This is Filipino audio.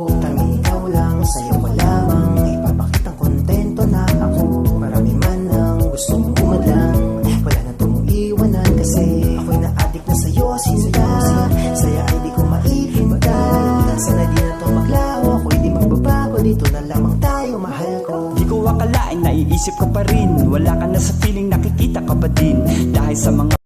ako. Tanging ikaw lang, sa'yo ko lamang ipapakitang kontento na ako. Marami man ang gustong umadlang, wala na tong iwanan kasi ako'y na-addict na sa'yo, sinta. Saya ay di ko maihinta. Sana di na to maglaho, ako'y di magbabago. Dito na lamang tayo, mahal ko. Di ko akalain, naiisip ka pa rin. Wala ka na sa feeling, nakikita ka pa din. Dahil sa mga